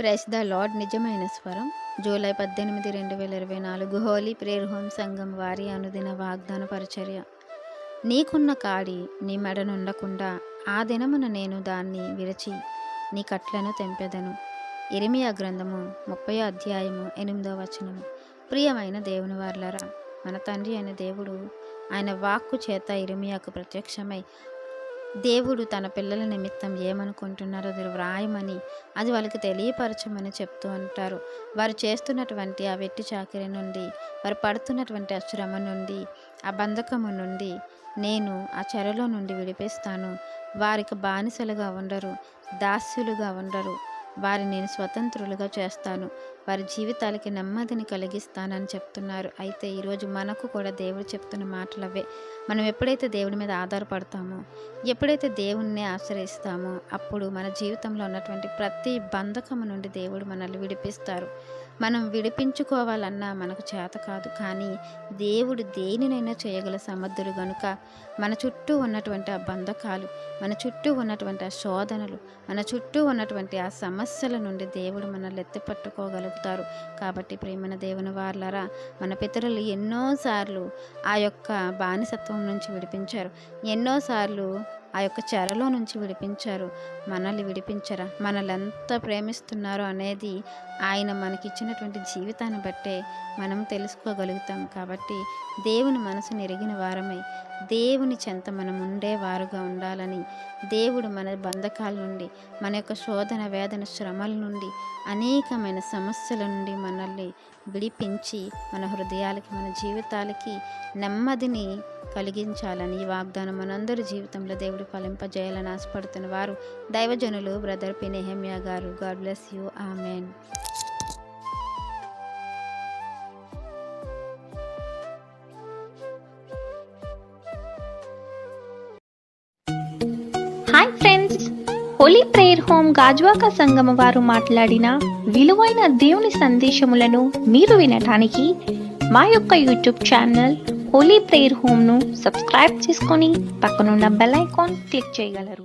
Praise the lord. నిజమైన స్వరం. July 18, 2024 Holi prayer home సంఘం వారి అనుదిన వాగ్దాన పరిచర్య. నీకున్న కాడి నీ మెడనుండకుండా ఆ దినమున నేను దాన్ని విరచి నీ కట్లను తెంపెదను. ఇరిమియా గ్రంథము 30వ అధ్యాయము 8వ వచనము. ప్రియమైన దేవుని వారలారా, మన తండ్రి అయిన దేవుడు ఆయన వాక్కు చేత ఇరిమియాకు ప్రత్యక్షమై దేవుడు తన పిల్లల నిమిత్తం ఏమనుకుంటున్నారో అది వ్రాయమని, అది వాళ్ళకి తెలియపరచమని చెప్తూ ఉంటారు. వారు చేస్తున్నటువంటి ఆ వెట్టి చాకిరి నుండి, వారు పడుతున్నటువంటి ఆ శ్రమ నుండి, ఆ బంధకము నుండి నేను ఆ చెరలో నుండి విడిపిస్తాను. వారికి బానిసలుగా ఉండరు, దాస్యులుగా ఉండరు. వారిని నేను స్వతంత్రులుగా చేస్తాను. వారి జీవితాలకి నెమ్మదిని కలిగిస్తానని చెప్తున్నారు. అయితే ఈరోజు మనకు కూడా దేవుడు చెప్తున్న మాటలు అవే. మనం ఎప్పుడైతే దేవుడి మీద ఆధారపడతామో, ఎప్పుడైతే దేవుణ్ణి ఆశ్రయిస్తామో, అప్పుడు మన జీవితంలో ఉన్నటువంటి ప్రతి బంధకము నుండి దేవుడు మనల్ని విడిపిస్తారు. మనం విడిపించుకోవాలన్నా మనకు చేత కాదు, కానీ దేవుడు దేనినైనా చేయగల సమర్థుడు గనుక మన చుట్టూ ఉన్నటువంటి ఆ బంధకాలు, మన చుట్టూ ఉన్నటువంటి ఆ శోధనలు, మన చుట్టూ ఉన్నటువంటి ఆ సమస్యల నుండి దేవుడు మనల్ని ఎత్తిపట్టుకోగలుగుతారు. కాబట్టి ప్రియమైన దేవుని వారలారా, మన పితరులు ఎన్నోసార్లు ఆ యొక్క బానిసత్వం నుంచి విడిపించారు, ఎన్నోసార్లు ఆ యొక్క చెరలో నుంచి విడిపించారు. మనల్ని విడిపించరా? మనల్ని ఎంత ప్రేమిస్తున్నారో అనేది ఆయన మనకిచ్చినటువంటి జీవితాన్ని బట్టే మనం తెలుసుకోగలుగుతాం. కాబట్టి దేవుని మనసుని ఎరిగిన వారమై దేవుని చెంత మనం ఉండేవారుగా ఉండాలని, దేవుడు మన బంధకాల నుండి, మన యొక్క శోధన వేదన శ్రమల నుండి, అనేకమైన సమస్యల నుండి మనల్ని విడిపించి మన హృదయాలకి, మన జీవితాలకి నెమ్మదిని కలిగించాలని ఈ వాగ్దానం మనందరి జీవితంలో దేవుడు ఫలింపజేయాలని ఆశపడుతున్న వారు దైవజనులు బ్రదర్ పి. నెహెమ్యా గారు. God bless you. Amen. Hi friends, holy prayer home Gajuwaka Sangama వారు మాట్లాడిన విలువైన దేవుని సందేశములను మీరు వినటానికి మా యొక్క యూట్యూబ్ ఛానల్ హోలీ ప్రేయర్ హోమ్ను సబ్స్క్రైబ్ చేసుకొని పక్కనున్న బెల్ ఐకాన్ క్లిక్ చేయగలరు.